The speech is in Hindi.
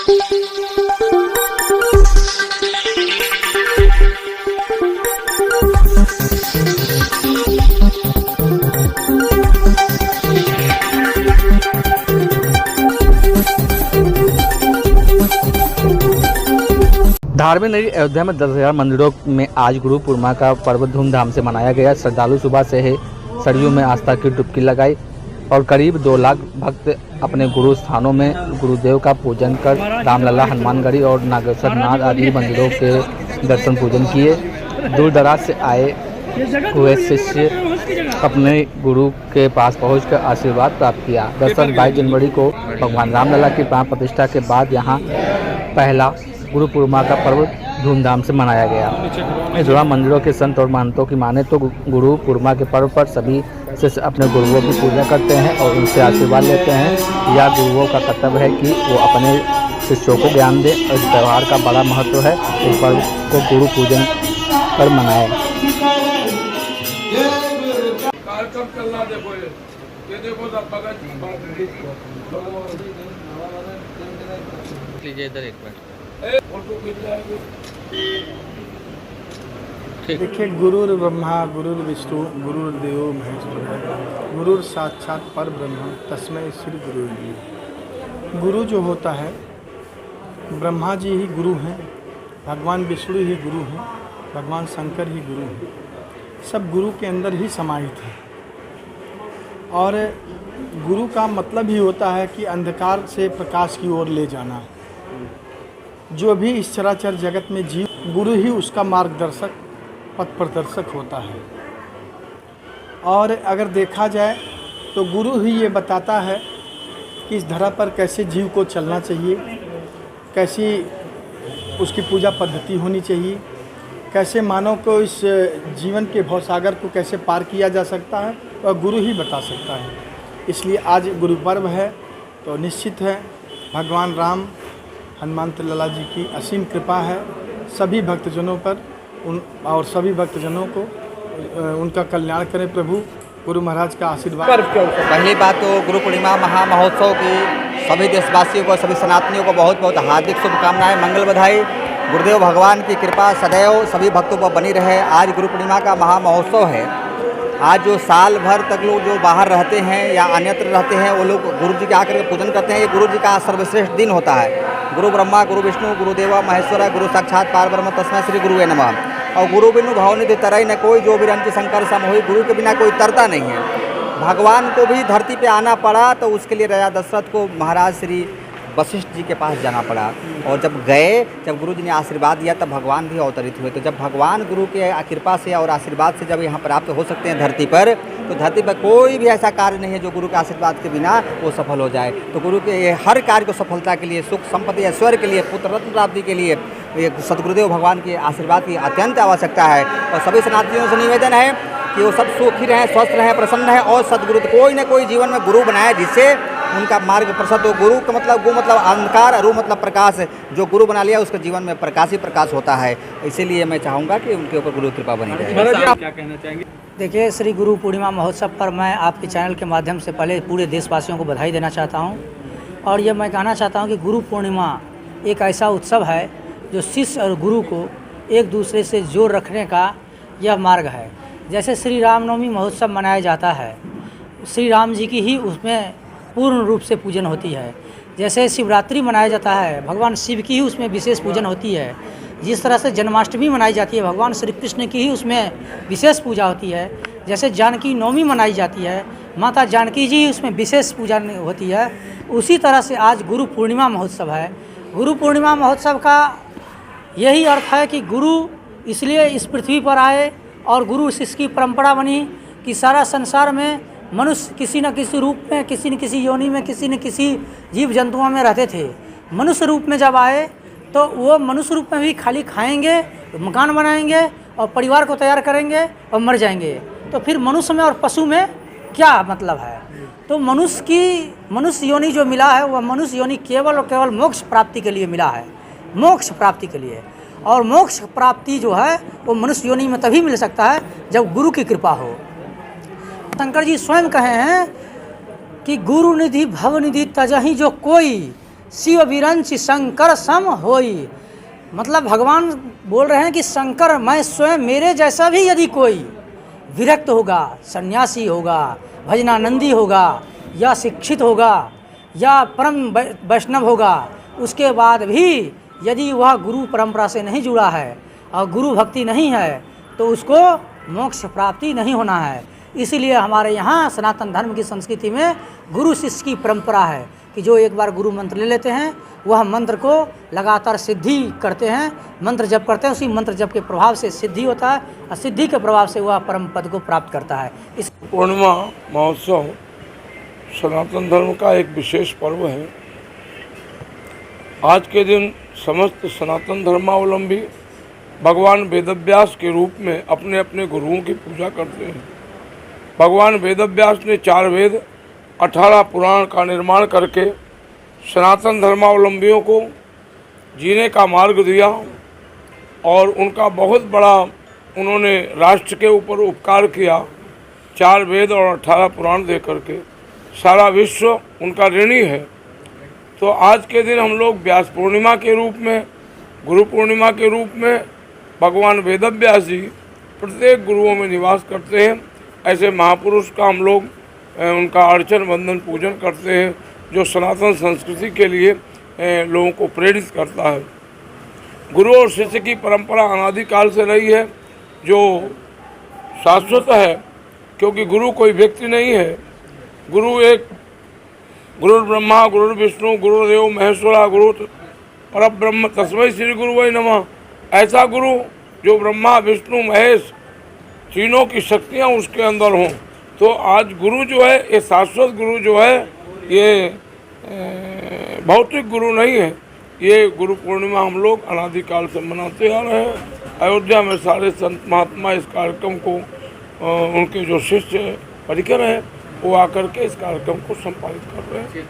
धार्मिक नगरी अयोध्या में 10,000 मंदिरों में आज गुरु पूर्णिमा का पर्व धूमधाम से मनाया गया। श्रद्धालु सुबह से ही सरयू में आस्था की डुबकी लगाई और करीब 2 लाख भक्त अपने गुरु स्थानों में गुरुदेव का पूजन कर रामलला, हनुमानगढ़ी और नागेश्वर नाथ आदि मंदिरों के दर्शन पूजन किए। दूर दराज से आए हुए शिष्य अपने गुरु के पास पहुंचकर आशीर्वाद प्राप्त किया। दरअसल 22 जनवरी को भगवान रामलला की प्राण प्रतिष्ठा के बाद यहाँ पहला गुरु पूर्णिमा का पर्व धूमधाम से मनाया गया। इस दौरान मंदिरों के संत और महंतों की माने तो गुरु पूर्णिमा के पर्व पर सभी शिष्य अपने गुरुओं की पूजा करते हैं और उनसे आशीर्वाद लेते हैं। यह गुरुओं का कर्तव्य है कि वो अपने शिष्यों को ज्ञान दें और इस त्यौहार का बड़ा महत्व है। इस पर्व को गुरु पूजन पर मनाएं। इधर एक मिनट देखिए, गुरुर् ब्रह्मा गुरुर् विष्णु गुरुर्देवो महेश्वर गुरुर् साक्षात पर ब्रह्म तस्मै श्री गुरु। गुरु जो होता है, ब्रह्मा जी ही गुरु हैं, भगवान विष्णु ही गुरु हैं, भगवान शंकर ही गुरु हैं। सब गुरु के अंदर ही समाहित है। और गुरु का मतलब ही होता है कि अंधकार से प्रकाश की ओर ले जाना। जो भी इस चराचर जगत में जीव, गुरु ही उसका मार्गदर्शक, पथ प्रदर्शक होता है। और अगर देखा जाए तो गुरु ही ये बताता है कि इस धरा पर कैसे जीव को चलना चाहिए, कैसी उसकी पूजा पद्धति होनी चाहिए, कैसे मानव को इस जीवन के भवसागर को कैसे पार किया जा सकता है, वह गुरु ही बता सकता है। इसलिए आज गुरु पर्व है तो निश्चित है भगवान राम, हनुमंत लला जी की असीम कृपा है सभी भक्तजनों पर, और सभी भक्तजनों को उनका कल्याण करें प्रभु। गुरु महाराज का आशीर्वाद। पहली बात तो गुरु पूर्णिमा महामहोत्सव की सभी देशवासियों को, सभी सनातनियों को बहुत बहुत हार्दिक शुभकामनाएं, मंगल बधाई। गुरुदेव भगवान की कृपा सदैव सभी भक्तों पर बनी रहे। आज गुरु पूर्णिमा का महामहोत्सव है। आज जो साल भर तक लोग जो बाहर रहते हैं या अन्यत्र रहते हैं, वो लोग गुरु जी के आकर के पूजन करते हैं। ये गुरु जी का सर्वश्रेष्ठ दिन होता है। गुरु ब्रह्मा गुरु विष्णु गुरुदेवा महेश्वरा गुरु साक्षात पारब्रह्म तस्मै श्री गुरुवे नमः। और गुरु बिनु भवनिधि तरई न कोई, जो बिरंची शंकर सम होई। गुरु के बिना कोई तरता नहीं है। भगवान को भी धरती पे आना पड़ा तो उसके लिए राजा दशरथ को महाराज श्री वशिष्ठ जी के पास जाना पड़ा। और जब गए, जब गुरु जी ने आशीर्वाद दिया तब भगवान भी अवतरित हुए। तो जब भगवान गुरु के कृपा से और आशीर्वाद से जब यहाँ प्राप्त हो सकते हैं धरती पर, तो धरती पर कोई भी ऐसा कार्य नहीं है जो गुरु के आशीर्वाद के बिना वो सफल हो जाए। तो गुरु के ये हर कार्य को सफलता के लिए, सुख संपत्ति ऐश्वर्य के लिए, पुत्र रत्न प्राप्ति के लिए ये सदगुरुदेव भगवान के आशीर्वाद की अत्यंत आवश्यकता है। और सभी सनातनियों से निवेदन है कि वो सब सुखी रहें, स्वस्थ रहें, प्रसन्न रहें और सदगुरु कोई न कोई जीवन में गुरु बनाए जिससे उनका मार्ग प्रशस्त हो। गुरु का मतलब, गु मतलब अंधकार, रु मतलब प्रकाश। जो गुरु बना लिया उसके जीवन में प्रकाश ही प्रकाश होता है। इसीलिए मैं चाहूँगा कि उनके ऊपर गुरु कृपा बनी रहे। आप क्या कहना चाहेंगे? देखिए, श्री गुरु पूर्णिमा महोत्सव पर मैं आपके चैनल के माध्यम से पहले पूरे देशवासियों को बधाई देना चाहता हूँ। और ये मैं कहना चाहता हूँ कि गुरु पूर्णिमा एक ऐसा उत्सव है जो शिष्य और गुरु को एक दूसरे से जोड़ रखने का यह मार्ग है। जैसे श्री रामनवमी महोत्सव मनाया जाता है, श्री राम जी की ही उसमें पूर्ण रूप से पूजन होती है। जैसे शिवरात्रि मनाया जाता है, भगवान शिव की ही उसमें विशेष पूजन होती है। जिस तरह से जन्माष्टमी मनाई जाती है, भगवान श्री कृष्ण की ही उसमें विशेष पूजा होती है। जैसे जानकी नवमी मनाई जाती है, माता जानकी जी उसमें विशेष पूजा होती है। उसी तरह से आज गुरु पूर्णिमा महोत्सव है। गुरु पूर्णिमा महोत्सव का यही अर्थ है कि गुरु इसलिए इस पृथ्वी पर आए और गुरु शिष्य की परंपरा बनी कि सारा संसार में मनुष्य किसी न किसी रूप में, किसी न किसी योनि में, किसी न किसी जीव जंतुओं में रहते थे। मनुष्य रूप में जब आए तो वो मनुष्य रूप में भी खाली खाएंगे, मकान बनाएंगे और परिवार को तैयार करेंगे और मर जाएंगे। तो फिर मनुष्य में और पशु में क्या मतलब है? तो मनुष्य योनि जो मिला है वह मनुष्य योनि केवल और केवल मोक्ष प्राप्ति के लिए मिला है, मोक्ष प्राप्ति के लिए। और मोक्ष प्राप्ति जो है वो मनुष्य योनि में तभी मिल सकता है जब गुरु की कृपा हो। शंकर जी स्वयं कहे हैं कि गुरु निधि भव निधि तजहि जो कोई, शिव विरंच शंकर सम होई। मतलब भगवान बोल रहे हैं कि शंकर मैं स्वयं, मेरे जैसा भी यदि कोई विरक्त होगा, सन्यासी होगा, भजनानंदी होगा, या शिक्षित होगा, या परम वैष्णव होगा, उसके बाद भी यदि वह गुरु परंपरा से नहीं जुड़ा है और गुरु भक्ति नहीं है तो उसको मोक्ष प्राप्ति नहीं होना है। इसीलिए हमारे यहाँ सनातन धर्म की संस्कृति में गुरु शिष्य की परंपरा है कि जो एक बार गुरु मंत्र ले लेते हैं वह मंत्र को लगातार सिद्धि करते हैं, मंत्र जप करते हैं, उसी मंत्र जप के प्रभाव से सिद्धि होता है और सिद्धि के प्रभाव से वह परम पद को प्राप्त करता है। इस पूर्णिमा महोत्सव सनातन धर्म का एक विशेष पर्व है। आज के दिन समस्त सनातन धर्मावलंबी भगवान वेदव्यास के रूप में अपने अपने गुरुओं की पूजा करते हैं। भगवान वेदव्यास ने 4 वेद 18 पुराण का निर्माण करके सनातन धर्मावलंबियों को जीने का मार्ग दिया और उनका बहुत बड़ा उन्होंने राष्ट्र के ऊपर उपकार किया। 4 वेद और 18 पुराण दे करके सारा विश्व उनका ऋणी है। तो आज के दिन हम लोग व्यास पूर्णिमा के रूप में, गुरु पूर्णिमा के रूप में भगवान वेदव्यास जी प्रत्येक गुरुओं में निवास करते हैं। ऐसे महापुरुष का हम लोग उनका अर्चन वंदन पूजन करते हैं जो सनातन संस्कृति के लिए लोगों को प्रेरित करता है। गुरु और शिष्य की परंपरा अनादिकाल से रही है जो शाश्वत है, क्योंकि गुरु कोई व्यक्ति नहीं है। गुरु एक गुरु ब्रह्मा गुरु विष्णु गुरुदेव महेश्वरा गुरु परब्रह्म तस्मै श्री गुरुवे नमः। ऐसा गुरु जो ब्रह्मा विष्णु महेश तीनों की शक्तियाँ उसके अंदर हों। तो आज गुरु जो है ये शाश्वत गुरु जो है ये भौतिक गुरु नहीं है। ये गुरु पूर्णिमा हम लोग अनादिकाल से मनाते आ रहे हैं। अयोध्या में सारे संत महात्मा इस कार्यक्रम को उनके जो शिष्य परिकर हैं वो आकर के इस कार्यक्रम को संपादित कर रहे हैं।